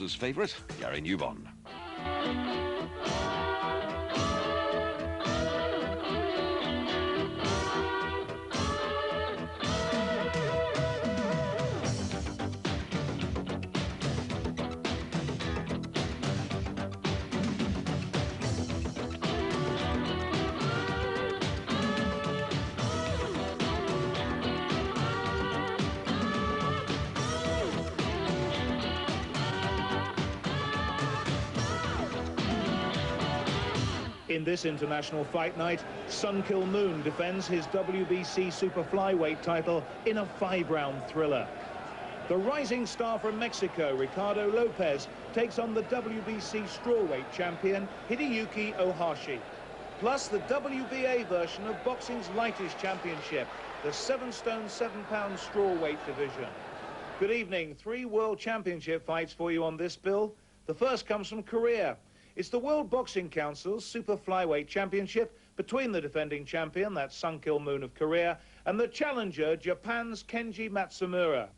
Boxers' favourite, Gary Newbon. In this international fight night, Sun Kil Moon defends his WBC Super Flyweight title in a 5-round thriller. The rising star from Mexico, Ricardo Lopez, takes on the WBC strawweight champion, Hideyuki Ohashi. Plus the WBA version of boxing's lightest championship, the 7 stone 7 pound strawweight division. Good evening. 3 world championship fights for you on this bill. The first comes from Korea. It's the World Boxing Council's Super Flyweight Championship between the defending champion, that's Sun Kil Moon of Korea, and the challenger, Japan's Kenji Matsumura.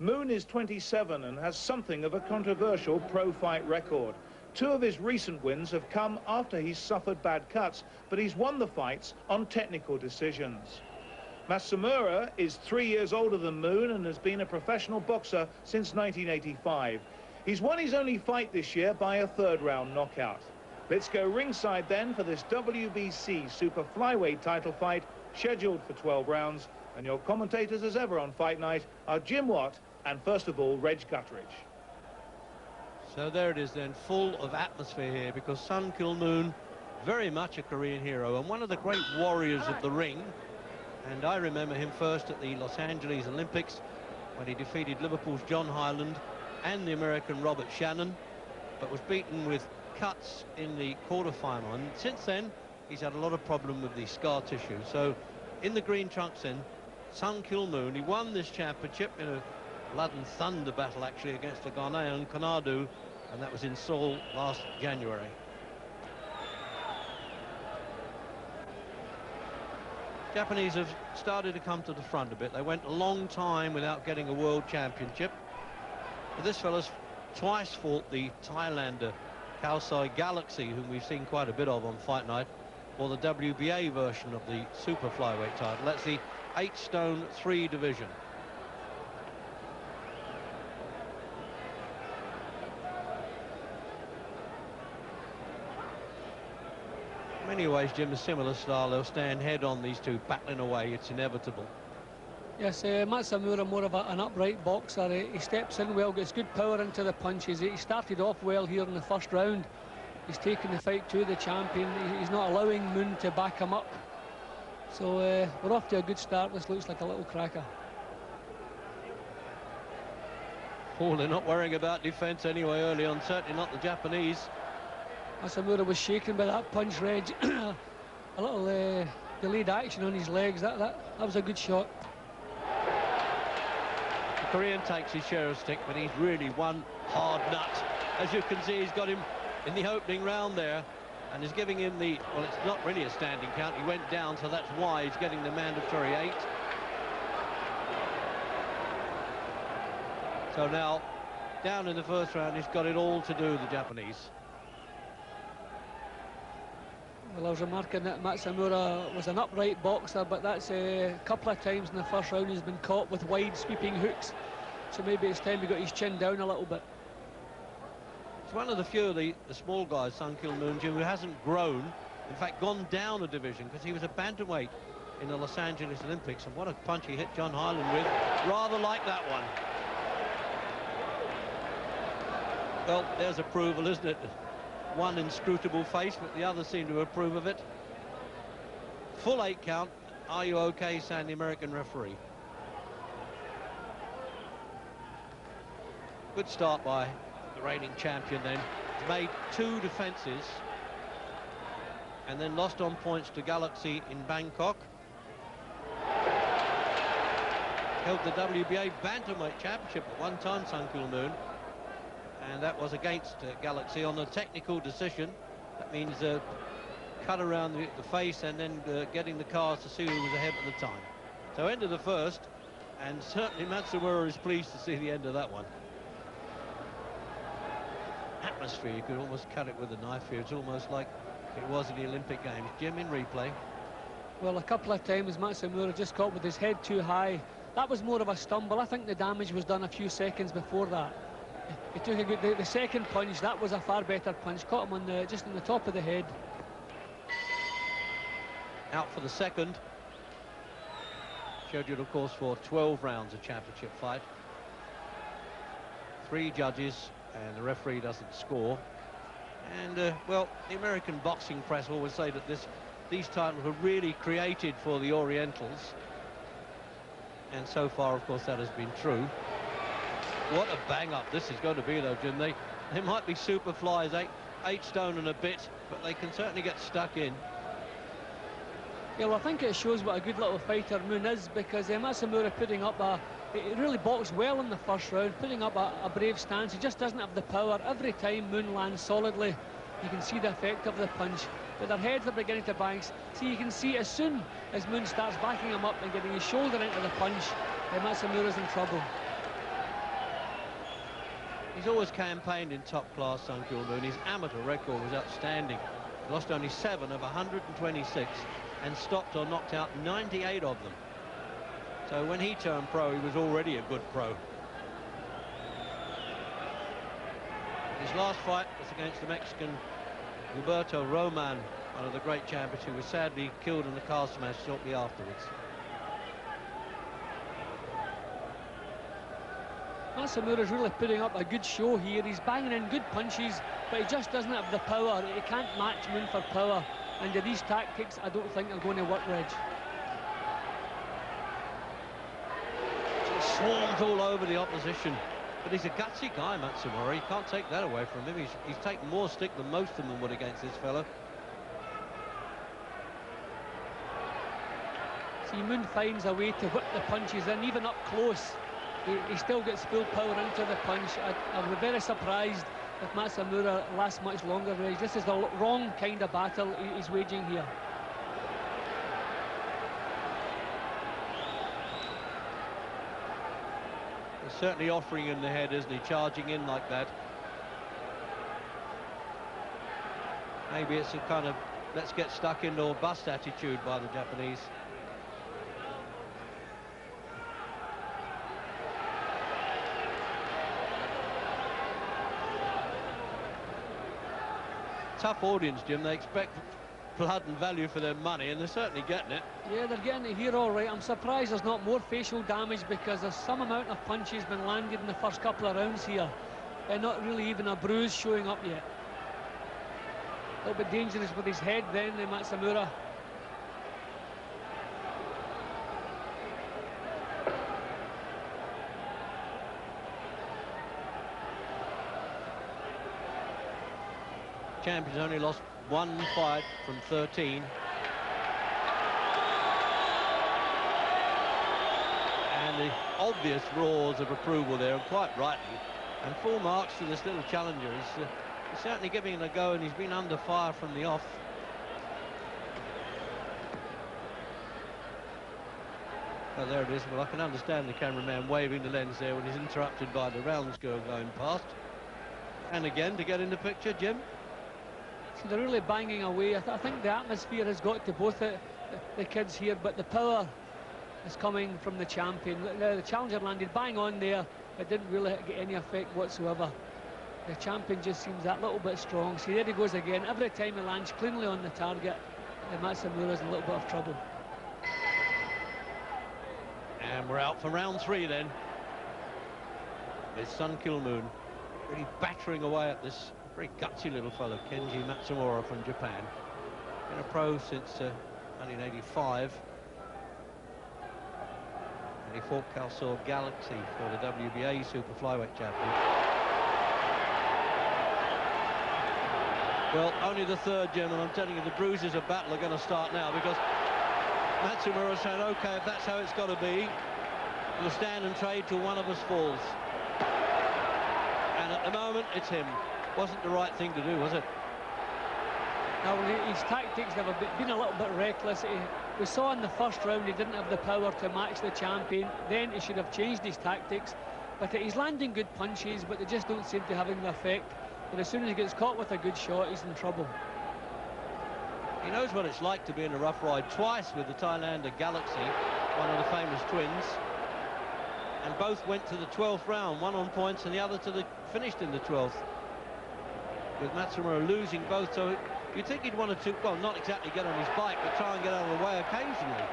Moon is 27 and has something of a controversial pro-fight record. 2 of his recent wins have come after he's suffered bad cuts, but he's won the fights on technical decisions. Matsumura is 3 years older than Moon and has been a professional boxer since 1985. He's won his only fight this year by a 3rd-round knockout. Let's go ringside then for this WBC Super Flyweight title fight, scheduled for 12 rounds. And your commentators, as ever on Fight Night, are Jim Watt and, first of all, Reg Guttridge. So there it is then, full of atmosphere here, because Sun Kil Moon, very much a Korean hero and one of the great warriors of the ring. And I remember him first at the Los Angeles Olympics when he defeated Liverpool's John Hyland and the American Robert Shannon, but was beaten with cuts in the quarterfinal. And since then, he's had a lot of problem with the scar tissue. So in the green trunks then, Sun Kil Moon, he won this championship in a blood and thunder battle actually against the Ghanaian Konadu, and that was in Seoul last January. Japanese have started to come to the front a bit. They went a long time without getting a world championship. But this fella's twice fought the Thailander Kaosai Galaxy, whom we've seen quite a bit of on Fight Night, or the WBA version of the Super Flyweight title. That's the 8 stone 3 division. In many ways, Jim, a similar style. They'll stand head on, these two, battling away. It's inevitable. Yes, Matsumura more of an upright boxer. He steps in well, gets good power into the punches. He started off well here in the first round. He's taken the fight to the champion. He's not allowing Moon to back him up. So we're off to a good start. This looks like a little cracker. Oh, they're not worrying about defence anyway early on, certainly not the Japanese. Matsumura was shaken by that punch, Reg. A little delayed action on his legs. That was a good shot. The Korean takes his share of stick, but he's really one hard nut. As you can see, he's got him in the opening round there, and is giving him the, well, it's not really a standing count. He went down, so that's why he's getting the mandatory 8. So now, down in the first round, he's got it all to do, the Japanese. Well, I was remarking that Matsumura was an upright boxer, but that's a couple of times in the first round he's been caught with wide sweeping hooks. So maybe it's time he got his chin down a little bit. It's one of the few of the small guys, Sun Kil Moon, who hasn't grown, in fact gone down a division, because he was a bantamweight in the Los Angeles Olympics, and what a punch he hit John Hyland with, rather like that one. Well, there's approval, isn't it? One inscrutable face, but the others seem to approve of it. Full 8 count. Are you okay, saying the American referee. Good start by the reigning champion then. He's made 2 defences and then lost on points to Galaxy in Bangkok. Held the WBA Bantamweight Championship at one time, Sun Kil Moon. And that was against Galaxy on a technical decision. That means cut around the face and then getting the cars to see who was ahead at the time. So end of the first, and certainly Matsumura is pleased to see the end of that one. atmosphere. You could almost cut it with a knife here. It's almost like it was in the Olympic Games. Jim, in replay. Well, a couple of times Matsumura just caught with his head too high. That was more of a stumble. I think the damage was done a few seconds before that. He took a good, the second punch, that was a far better punch. Caught him on just on the top of the head. Out for the second. Scheduled, of course, for 12 rounds of championship fight. 3 judges, and the referee doesn't score. And, well, the American boxing press always say that these titles were really created for the Orientals. And so far, of course, that has been true. What a bang-up this is going to be, though, Jim. They might be super flies, 8 stone and a bit, but they can certainly get stuck in. Yeah, well, I think it shows what a good little fighter Moon is, because Matsumura putting up it really boxed well in the first round, putting up a brave stance. He just doesn't have the power. Every time Moon lands solidly, you can see the effect of the punch. But their heads are beginning to bang. See, you can see as soon as Moon starts backing him up and getting his shoulder into the punch, Matsumura's in trouble. He's always campaigned in top class, Sun Kill Moon. His amateur record was outstanding. He lost only 7 of 126 and stopped or knocked out 98 of them. So when he turned pro, he was already a good pro. His last fight was against the Mexican Gilberto Roman, one of the great champions, who was sadly killed in a car smash shortly afterwards. Matsumura's really putting up a good show here. He's banging in good punches, but he just doesn't have the power. He can't match Moon for power. And these tactics, I don't think are going to work, Reg. He swarms all over the opposition. But he's a gutsy guy, Matsumura. You can't take that away from him. He's taken more stick than most of them would against this fellow. See, Moon finds a way to whip the punches in, even up close. He still gets full power into the punch. I would be very surprised if Matsumura lasts much longer, Reg. This is the wrong kind of battle he's waging here. He's certainly offering in the head, isn't he? Charging in like that. Maybe it's a kind of let's get stuck in or bust attitude by the Japanese. Tough audience, Jim. They expect blood and value for their money, and they're certainly getting it. Yeah, they're getting it here all right. I'm surprised there's not more facial damage, because there's some amount of punches been landed in the first couple of rounds here, and not really even a bruise showing up yet. A little bit dangerous with his head then, Matsumura. Champion's only lost 1 fight from 13. And the obvious roars of approval there, and quite rightly. And full marks to this little challenger. He's certainly giving it a go, and he's been under fire from the off. Oh, there it is. Well, I can understand the cameraman waving the lens there when he's interrupted by the rounds girl going past. And again, to get in the picture, Jim. So they're really banging away. I think the atmosphere has got to both the kids here, but the power is coming from the champion. The challenger landed bang on there, but didn't really get any effect whatsoever. The champion just seems that little bit strong. See, there he goes again. Every time he lands cleanly on the target, Matsumura's in a little bit of trouble. And we're out for round 3 then. With Sun Kill Moon really battering away at this very gutsy little fellow, Kenji Matsumura from Japan. Been a pro since 1985. And he fought Calsor Galaxy for the WBA Super Flyweight champion. Well, only the third, Jim, and I'm telling you, the bruises of battle are going to start now, because Matsumura said, OK, if that's how it's got to be, we'll stand and trade till one of us falls. And at the moment, it's him. Wasn't the right thing to do, was it? Now, his tactics have been a little bit reckless. We saw in the first round he didn't have the power to match the champion. Then he should have changed his tactics. But he's landing good punches, but they just don't seem to have any effect. but as soon as he gets caught with a good shot, he's in trouble. He knows what it's like to be in a rough ride twice with the Thailander Galaxy, one of the famous twins. And both went to the 12th round, one on points and the other finished in the 12th. With Matsumura losing both, so you'd think he'd want to, well, not exactly get on his bike, but try and get out of the way occasionally.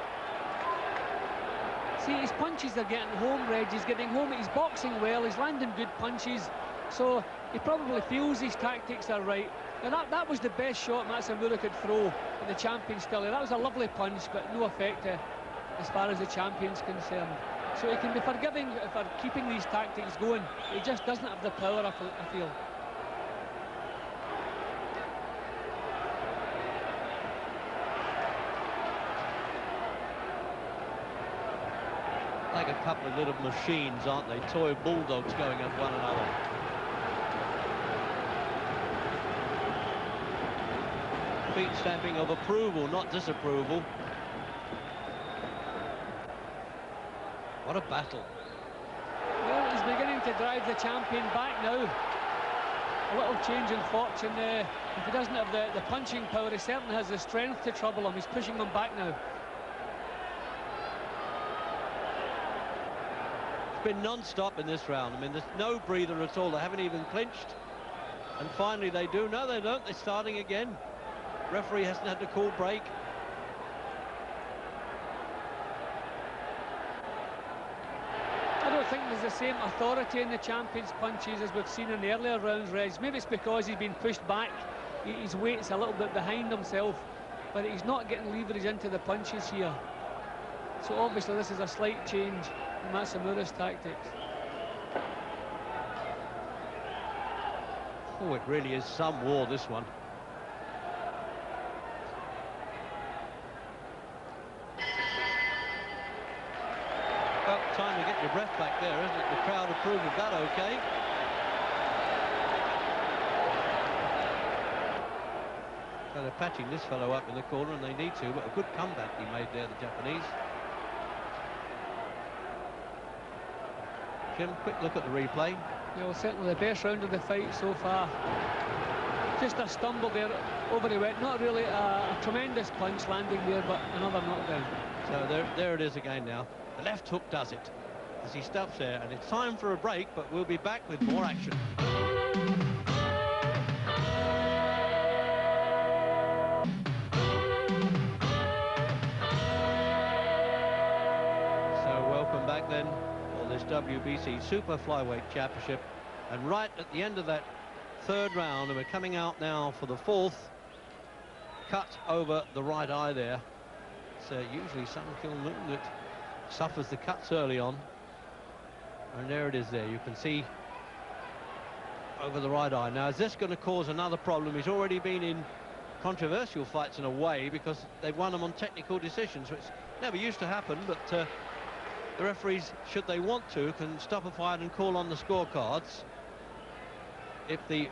See, his punches are getting home, Reg. He's getting home, he's boxing well, he's landing good punches, so he probably feels his tactics are right. And that was the best shot Matsumura could throw in the champion's still. That was a lovely punch, but no effect as far as the champion's concerned. So he can be forgiving for keeping these tactics going. He just doesn't have the power, I feel. Like a couple of little machines, aren't they? Toy bulldogs going at one another. Feet stamping of approval, not disapproval. What a battle. Well, he's beginning to drive the champion back now. A little change in fortune. If he doesn't have the punching power, he certainly has the strength to trouble him. He's pushing him back now. Been non-stop in this round. I mean, there's no breather at all. They haven't even clinched, and finally they do. No, they don't. They're starting again. Referee hasn't had to call break. I don't think there's the same authority in the champion's punches as we've seen in the earlier rounds, Reg. Maybe it's because he's been pushed back. His weight's a little bit behind himself, but he's not getting leverage into the punches here. So obviously this is a slight change in Matsumura's tactics. Oh, it really is some war, this one. Well, time to get your breath back there, isn't it? The crowd approve of that, okay? So they're patching this fellow up in the corner, and they need to, but a good comeback he made there, the Japanese. Jim, quick look at the replay. Yeah, well, certainly the best round of the fight so far. Just a stumble there over the wet. Not really a tremendous punch landing there, but another knockdown. So there it is again now. The left hook does it as he stops there, and it's time for a break, but we'll be back with more action. So welcome back then for this WBC Super Flyweight Championship, and right at the end of that third round, and we're coming out now for the fourth. Cut over the right eye there. It's usually Sun Kill-moon that suffers the cuts early on, and there it is there. You can see over the right eye. Now, is this going to cause another problem? He's already been in controversial fights in a way because they've won them on technical decisions, which never used to happen, but the referees, should they want to, can stop a fight and call on the scorecards if the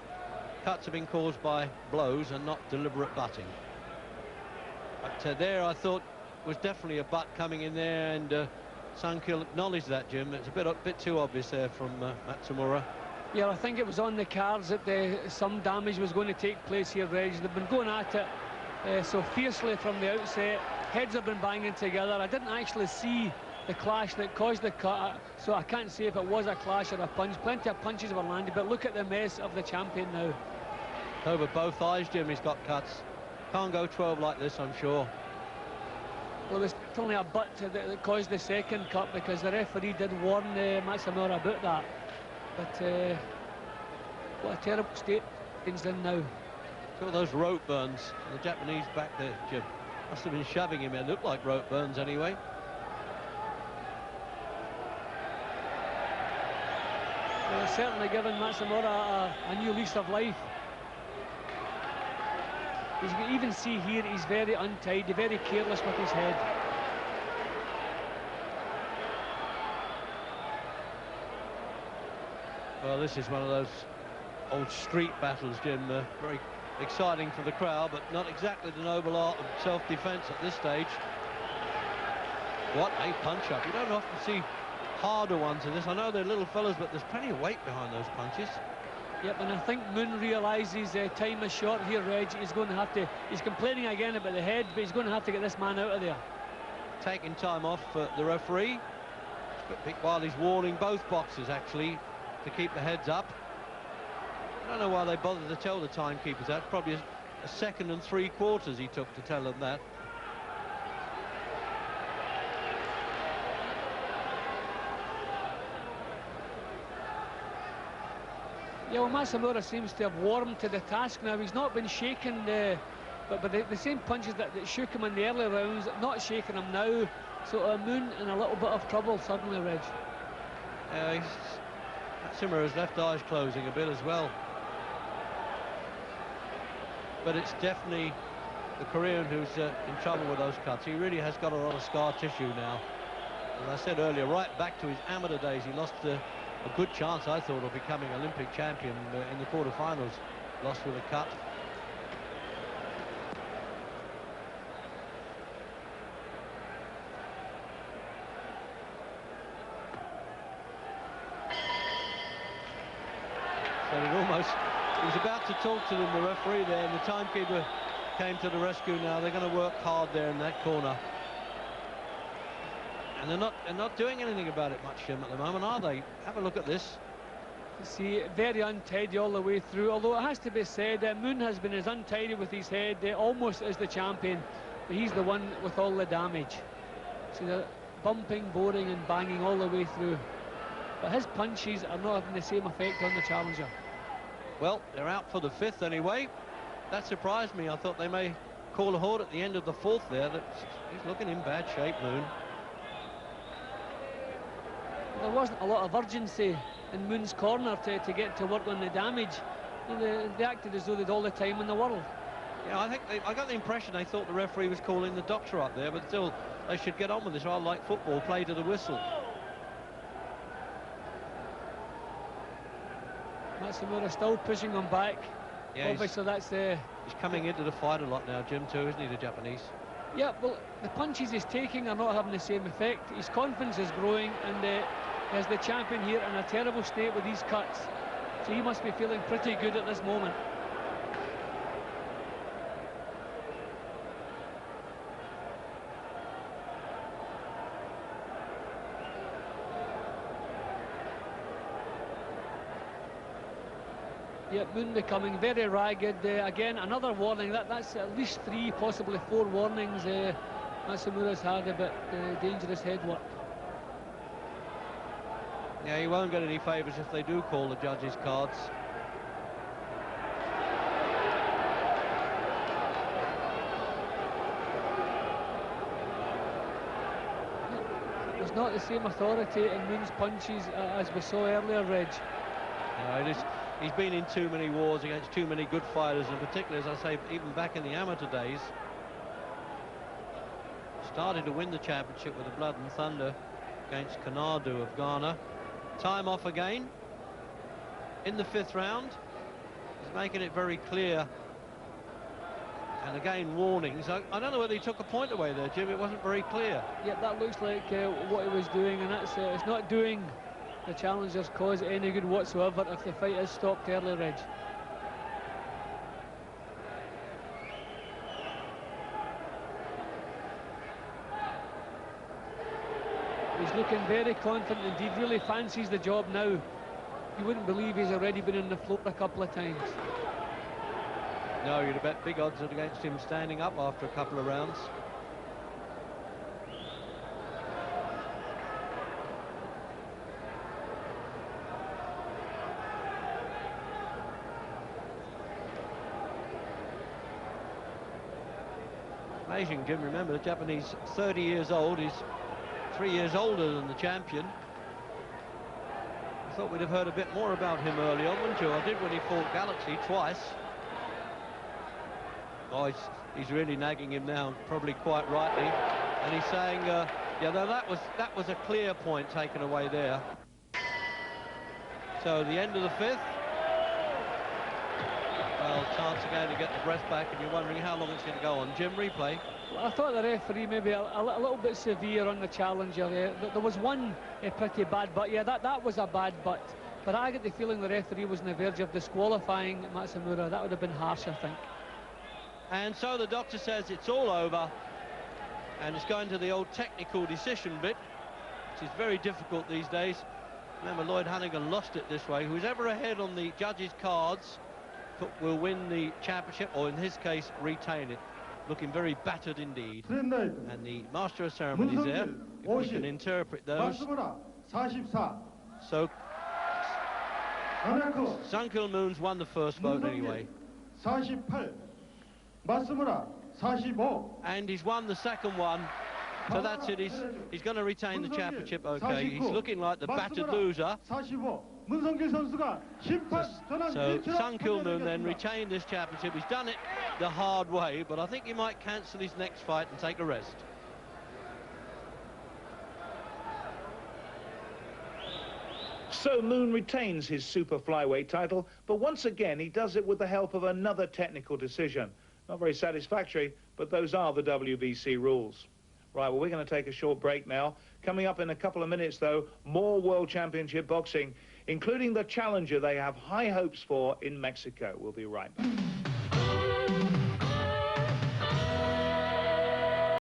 cuts have been caused by blows and not deliberate butting. But there, I thought, was definitely a butt coming in there, and Sun Kill acknowledged that, Jim. It's a bit too obvious there from Matsumura. Yeah, I think it was on the cards that some damage was going to take place here, Reg. They've been going at it so fiercely from the outset. Heads have been banging together. I didn't actually see the clash that caused the cut, so I can't say if it was a clash or a punch. Plenty of punches were landed, but look at the mess of the champion now. Over both eyes, Jim, he's got cuts. Can't go 12 like this, I'm sure. Well, it was only a butt that caused the second cut, because the referee did warn Matsumura about that. But what a terrible state things in now. Look at those rope burns. The Japanese back there, Jim. Must have been shoving him. It looked like rope burns anyway. Well, it's certainly given Matsumura a new lease of life. You can even see here he's very untidy, very careless with his head. Well, this is one of those old street battles, Jim. Very exciting for the crowd, but not exactly the noble art of self-defense at this stage. What a punch-up. You don't often see harder ones in this. I know they're little fellas, but there's plenty of weight behind those punches. Yep, and I think Moon realises time is short here, Reg. He's going to have to... He's complaining again about the head, but he's going to have to get this man out of there. Taking time off the referee, while he's warning both boxers, actually, to keep the heads up. I don't know why they bothered to tell the timekeepers that. Probably a second and 3/4 he took to tell them that. Yeah, well, Matsumura seems to have warmed to the task now. He's not been shaken, but the same punches that shook him in the early rounds, not shaking him now. So Moon in a little bit of trouble suddenly, Reg. Matsumura's left eye's closing a bit as well. But it's definitely the Korean who's in trouble with those cuts. He really has got a lot of scar tissue now. As I said earlier, right back to his amateur days, he lost a good chance, I thought, of becoming Olympic champion in the quarterfinals. Lost with a cut. So he was about to talk to them, the referee there, and the timekeeper came to the rescue now. They're going to work hard there in that corner. And they're not doing anything about it much, Jim, at the moment, are they? Have a look at this. See, very untidy all the way through, although it has to be said, Moon has been as untidy with his head almost as the champion, but he's the one with all the damage. See, they're bumping, boring and banging all the way through. But his punches are not having the same effect on the challenger. Well, they're out for the 5th anyway. That surprised me. I thought they may call a halt at the end of the 4th there. He's looking in bad shape, Moon. There wasn't a lot of urgency in Moon's corner to get to work on the damage. They acted as though they'd all the time in the world. Yeah, I got the impression they thought the referee was calling the doctor up there, but still, they should get on with this. Rather like football, play to the whistle. Matsumura still pushing him back. Yeah, obviously that's he's coming into the fight a lot now, Jim, too, isn't he, the Japanese? Yeah, well, the punches he's taking are not having the same effect. His confidence is growing, and as the champion here in a terrible state with these cuts. So he must be feeling pretty good at this moment. Yeah, Moon becoming very ragged. Again, another warning. That's at least 3, possibly 4 warnings Matsumura's had about dangerous head work. Yeah, he won't get any favours if they do call the judges' cards. There's not the same authority in Moon's punches as we saw earlier, Reg. No, he's been in too many wars against too many good fighters, and particularly, as I say, even back in the amateur days. Started to win the championship with the Blood and Thunder against Kanadu of Ghana. Time off again in the 5th round. He's making it very clear. And again, warnings. I don't know whether he took a point away there, Jim. It wasn't very clear. Yeah, that looks like what he was doing, and it's not doing the challenger's cause any good whatsoever if the fight is stopped early, Reg. He's looking very confident indeed, really fancies the job now. You wouldn't believe he's already been on the floor a couple of times. No, you'd have bet big odds against him standing up after a couple of rounds. Amazing, Jim. Remember, the Japanese 30 years old. He's 3 years older than the champion. I thought we'd have heard a bit more about him early on, wouldn't you? I did when he fought Galaxy twice. Oh, he's really nagging him now, probably quite rightly. And he's saying, yeah, that was a clear point taken away there. So the end of the 5th. Well, chance again to get the breath back, and you're wondering how long it's going to go on. Jim, replay. Well, I thought the referee maybe a little bit severe on the challenger there. There was one pretty bad butt. Yeah, that was a bad butt. But I get the feeling the referee was on the verge of disqualifying Matsumura. That would have been harsh, I think. And so the doctor says it's all over, and it's going to the old technical decision bit, which is very difficult these days. Remember, Lloyd Hanyang lost it this way. Who's ever ahead on the judges' cards will win the championship, or in his case, retain it. Looking very battered indeed. And the Master of Ceremonies there, if we can interpret those. So, Sun Kil-moon's won the first vote anyway. And he's won the second one. So that's it, he's going to retain the championship, okay. He's looking like the battered loser. So Sun Kil-moon then retained this championship. He's done it the hard way, but I think he might cancel his next fight and take a rest. So Moon retains his super flyweight title, but once again he does it with the help of another technical decision. Not very satisfactory, but those are the WBC rules. Right, well, we're going to take a short break now. Coming up in a couple of minutes, though, more World Championship boxing, including the challenger they have high hopes for in Mexico. We'll be right back.